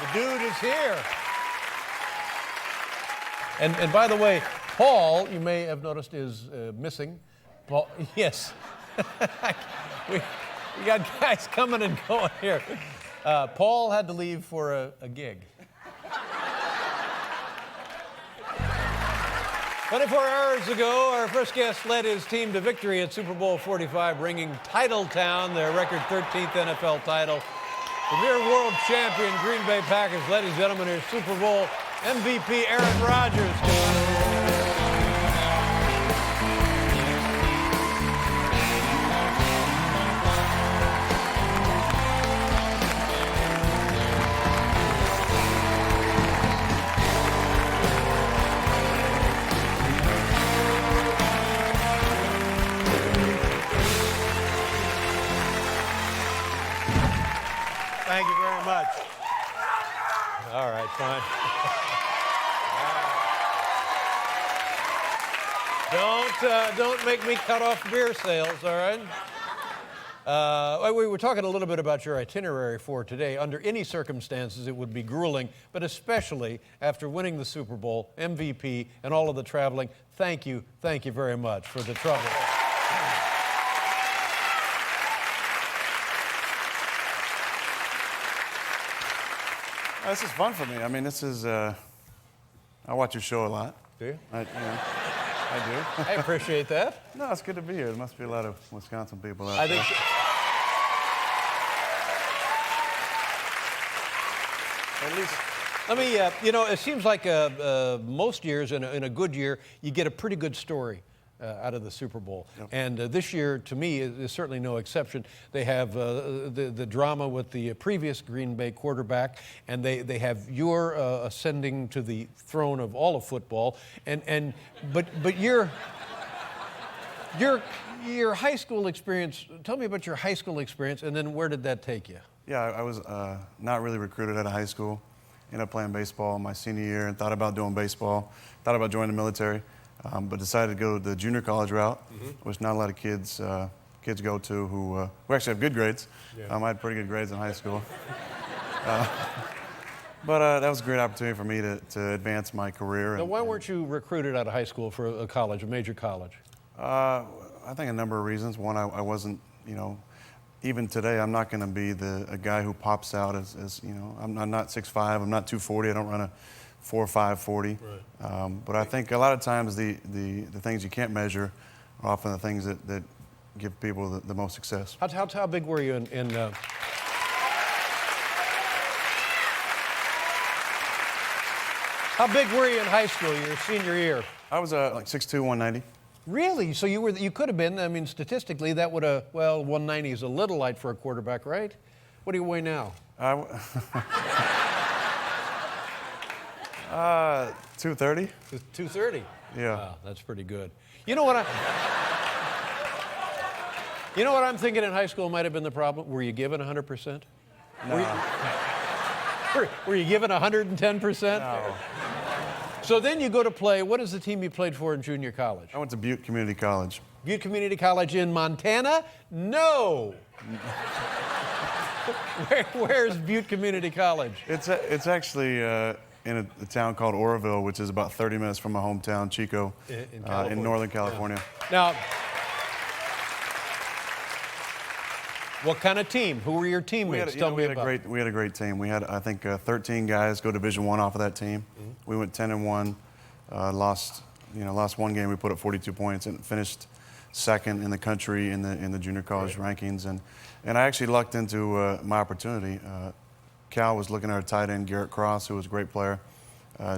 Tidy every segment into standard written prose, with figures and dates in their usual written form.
The dude is here. And by the way, Paul, you may have noticed, is missing. Paul, yes. we got guys coming and going here. Paul had to leave for a gig. 24 hours ago, our first guest led his team to victory at Super Bowl 45, bringing Titletown their record 13th NFL title. Premier world champion Green Bay Packers, ladies and gentlemen, here's Super Bowl MVP Aaron Rodgers. Thank you very much. All right, fine. Don't make me cut off beer sales, all right? We were talking a little bit about your itinerary for today. Under any circumstances, it would be grueling, but especially after winning the Super Bowl, MVP, and all of the traveling. Thank you very much for the trouble. This is fun for me. I mean, this is, I watch your show a lot. Do you? I do. I appreciate that. No, it's good to be here. There must be a lot of Wisconsin people out I there. think At least. Let me, it seems like most years in a good year, you get a pretty good story out of the Super Bowl. Yep. And this year, to me, is certainly no exception. They have the drama with the previous Green Bay quarterback, and they have your ascending to the throne of all of football. But your high school experience, tell me about your high school experience, and then where did that take you? Yeah, I was not really recruited out of high school. Ended up playing baseball my senior year and thought about doing baseball. Thought about joining the military. But decided to go the junior college route, which not a lot of kids go to who actually have good grades. Yeah. I had pretty good grades in high school. But that was a great opportunity for me to advance my career. Now, why weren't you recruited out of high school for a college, a major college? I think a number of reasons. One, I wasn't, even today, I'm not going to be a guy who pops out as I'm not 6'5", I'm not 240, I don't run a 4.5 40. Right. But I think a lot of times the things you can't measure are often the things that give people the most success. How big were you in How big were you in high school, your senior year? I was like 6'2", 190. Really? So you could have been, I mean, statistically, that would have, 190 is a little light for a quarterback, right? What do you weigh now? 230. 230? Yeah. Wow, that's pretty good. You know what I'm thinking in high school might have been the problem? Were you given 100%? No. Were you given 110%? No. So then you go to play, what is the team you played for in junior college? I went to Butte Community College. Butte Community College in Montana? No. Where's Butte Community College? It's actually in a town called Oroville, which is about 30 minutes from my hometown, Chico, in Northern California. Yeah. Now, what kind of team? Who were your teammates? Tell me about. We had a great team. We had, I think, 13 guys go Division I off of that team. Mm-hmm. We went 10-1, lost one game. We put up 42 points and finished second in the country in the junior college rankings. And I actually lucked into my opportunity. Cal was looking at our tight end, Garrett Cross, who was a great player.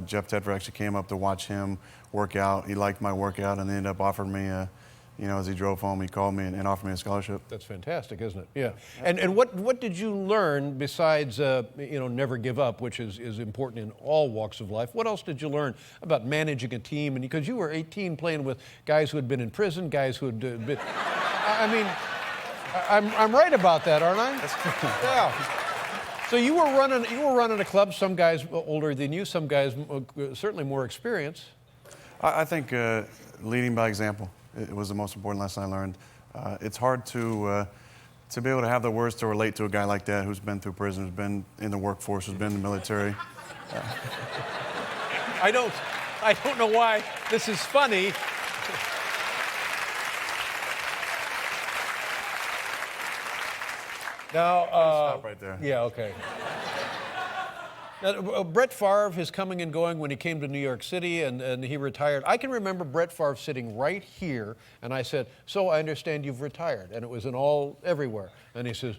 Jeff Tedford actually came up to watch him work out. He liked my workout, and they ended up offering me, as he drove home, he called me and offered me a scholarship. That's fantastic, isn't it? Yeah. And what did you learn besides, never give up, which is important in all walks of life? What else did you learn about managing a team? And because you were 18 playing with guys who had been in prison, guys who had been, I'm right about that, aren't I? That's true. Yeah. So you were running a club, some guys older than you, some guys certainly more experienced. I think leading by example. It was the most important lesson I learned. It's hard to To be able to have the words to relate to a guy like that who's been through prison, who's been in the workforce, who's been in the military. I don't know why this is funny. Now, Stop right there. Yeah, okay. Now, Brett Favre is coming and going when he came to New York City and he retired. I can remember Brett Favre sitting right here, and I said, "So I understand you've retired," and it was everywhere. And he says,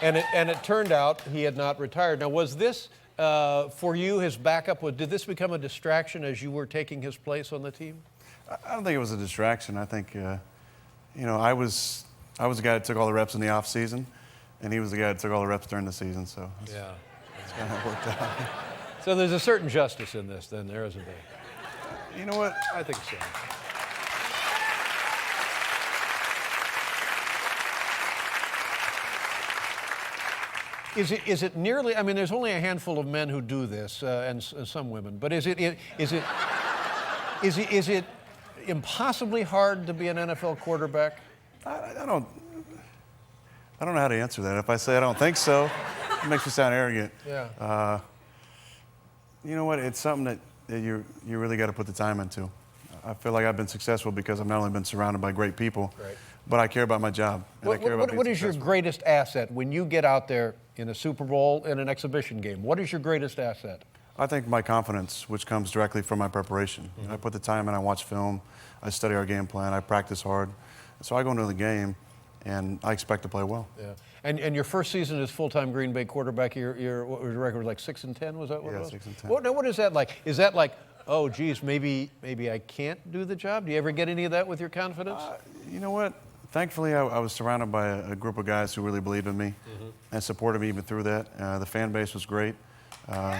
and it turned out he had not retired. Now, was this for you his backup? Did this become a distraction as you were taking his place on the team? I don't think it was a distraction. I think, I was the guy that took all the reps in the off season, and he was the guy that took all the reps during the season. So that's kind of how it worked out. So there's a certain justice in this, then, there isn't there? You know what? I think so. Is it nearly? I mean, there's only a handful of men who do this, and some women. But is it impossibly hard to be an NFL quarterback? I don't know how to answer that. If I say I don't think so, it makes me sound arrogant. Yeah. You know what? It's something that you really got to put the time into. I feel like I've been successful because I've not only been surrounded by great people, right, but I care about my job. And I care about being what is your successful. greatest asset when you get out there in a Super Bowl, in an exhibition game? What is your greatest asset? I think my confidence, which comes directly from my preparation. Mm-hmm. I put the time in, I watch film, I study our game plan, I practice hard. So I go into the game, and I expect to play well. Yeah. And your first season as full-time Green Bay quarterback, your what was your record, like 6-10? Was that what it was? Yeah, 6-10. What is that like? Is that like, oh, geez, maybe I can't do the job? Do you ever get any of that with your confidence? You know what? Thankfully, I was surrounded by a group of guys who really believed in me and supported me even through that. The fan base was great. But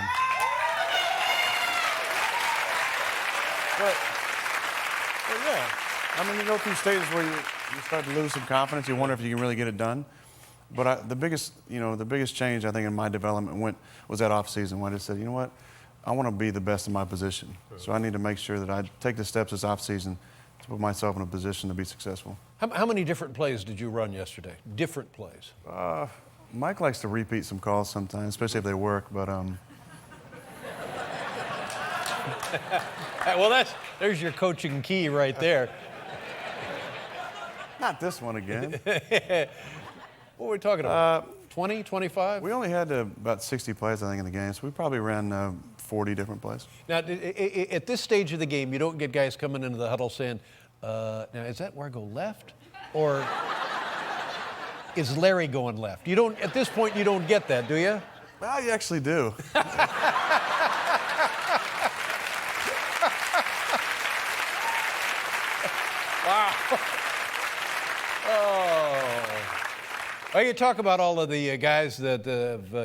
yeah, I mean, you go through stages where you start to lose some confidence. You wonder if you can really get it done. But the biggest change I think in my development was that off season when I just said, you know what, I want to be the best in my position. So I need to make sure that I take the steps this off season to put myself in a position to be successful. How many different plays did you run yesterday? Different plays. Mike likes to repeat some calls sometimes, especially if they work. But Well, there's your coaching key right there. not this one again. What are we talking about? 20, 25? We only had about 60 plays, I think, in the game, so we probably ran 40 different plays. Now, at this stage of the game, you don't get guys coming into the huddle saying, now, is that where I go left? Or is Larry going left? You don't, at this point, you don't get that, do you? Well, you actually do. Wow. Oh. Well, you talk about all of the guys that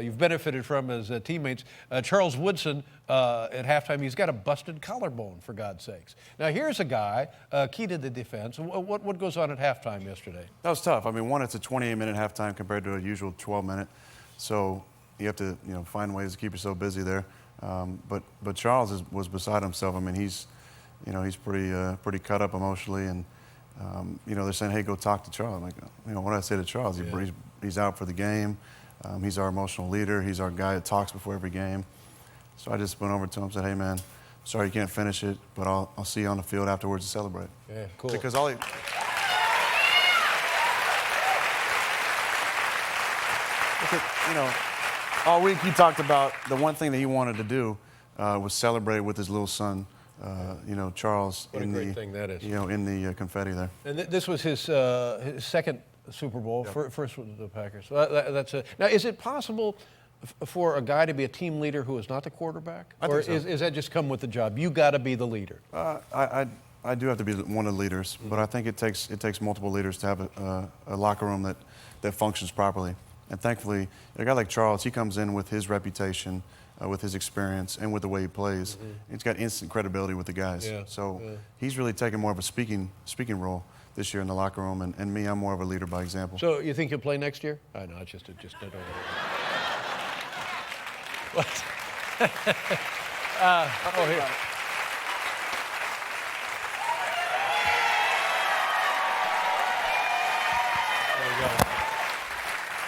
you've benefited from as teammates. Charles Woodson, at halftime, he's got a busted collarbone, for God's sakes. Now, here's a guy, key to the defense. What goes on at halftime yesterday? That was tough. I mean, one, it's a 28-minute halftime compared to a usual 12-minute. So you have to, find ways to keep yourself busy there. But Charles was beside himself. I mean, he's pretty cut up emotionally, and they're saying, "Hey, go talk to Charles." I'm like, what do I say to Charles? He's out for the game. He's our emotional leader. He's our guy that talks before every game. So I just went over to him and said, "Hey, man, sorry you can't finish it, but I'll see you on the field afterwards to celebrate." Yeah, cool. Because all week he talked about the one thing that he wanted to do was celebrate with his little son. Charles. What a great thing that is. In the confetti there. And this was his second Super Bowl. Yep. First was the Packers. Now, is it possible for a guy to be a team leader who is not the quarterback? I think so. Is that just come with the job? You got to be the leader. I do have to be one of the leaders, but I think it takes multiple leaders to have a locker room that functions properly. And thankfully, a guy like Charles, he comes in with his reputation, with his experience, and with the way he plays. He's got instant credibility with the guys. Yeah, he's really taken more of a speaking role this year in the locker room, and me, I'm more of a leader by example. So you think he'll play next year? I know, it's just I don't know. What? Here.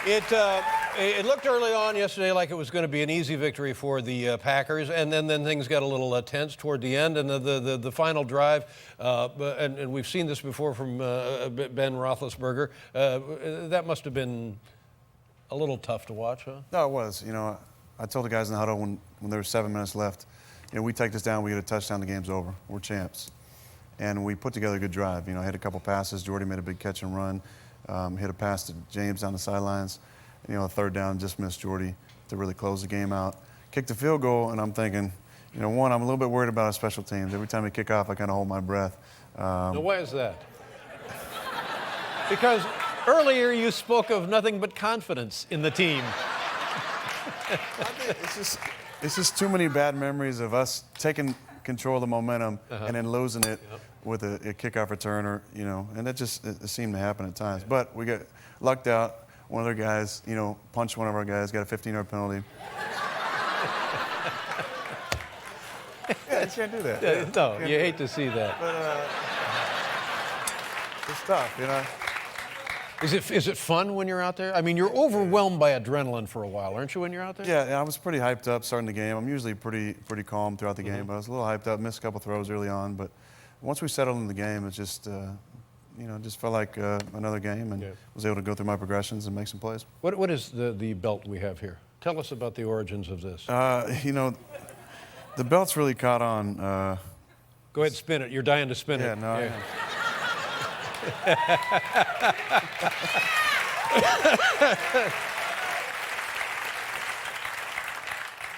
It looked early on yesterday like it was going to be an easy victory for the Packers, and then things got a little tense toward the end, and the final drive, and we've seen this before from Ben Roethlisberger. That must have been a little tough to watch, huh? No, it was. You know, I told the guys in the huddle when there were 7 minutes left, you know, we take this down, we get a touchdown, the game's over. We're champs. And we put together a good drive. You know, I had a couple passes. Jordy made a big catch and run. Hit a pass to James down the sidelines. You know, a third down, just missed Jordy to really close the game out. Kicked the field goal, and I'm thinking, you know, one, I'm a little bit worried about our special teams. Every time we kick off, I kind of hold my breath. Now, why is that? Because earlier you spoke of nothing but confidence in the team. It's just too many bad memories of us taking control of the momentum and then losing it with a kickoff return, or you know, and it seemed to happen at times. But we got lucked out. One of their guys, you know, punched one of our guys, got a 15-yard penalty. Yeah, you can't do that. Yeah, no, you hate to see that. But it's tough, you know. Is it fun when you're out there? I mean, you're overwhelmed by adrenaline for a while, aren't you, when you're out there? Yeah, I was pretty hyped up starting the game. I'm usually pretty calm throughout the game, but I was a little hyped up. Missed a couple throws early on, but once we settled in the game, it just, you know, just felt like another game, and was able to go through my progressions and make some plays. What is the belt we have here? Tell us about the origins of this. You know, the belt's really caught on. Go ahead and spin it. You're dying to spin it. Yeah, no. Yeah.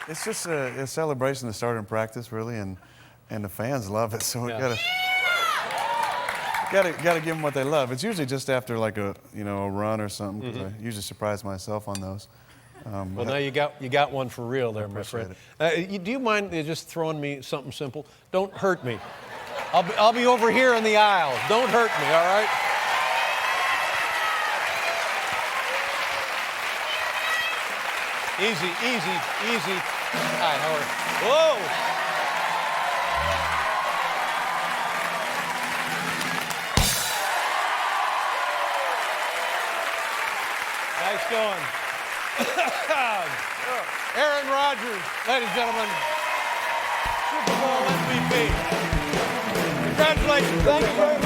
It's just a celebration to start in practice, really, and the fans love it. So we gotta give them what they love. It's usually just after like a run or something. 'Cause I usually surprise myself on those. Well, now you got one for real there, my friend. Do you mind just throwing me something simple? Don't hurt me. I'll be over here in the aisle. Don't hurt me, all right? Easy, easy, easy. Hi, how are you? Whoa! Nice going. Aaron Rodgers, ladies and gentlemen, Super Bowl MVP. Congratulations. Thank you very much.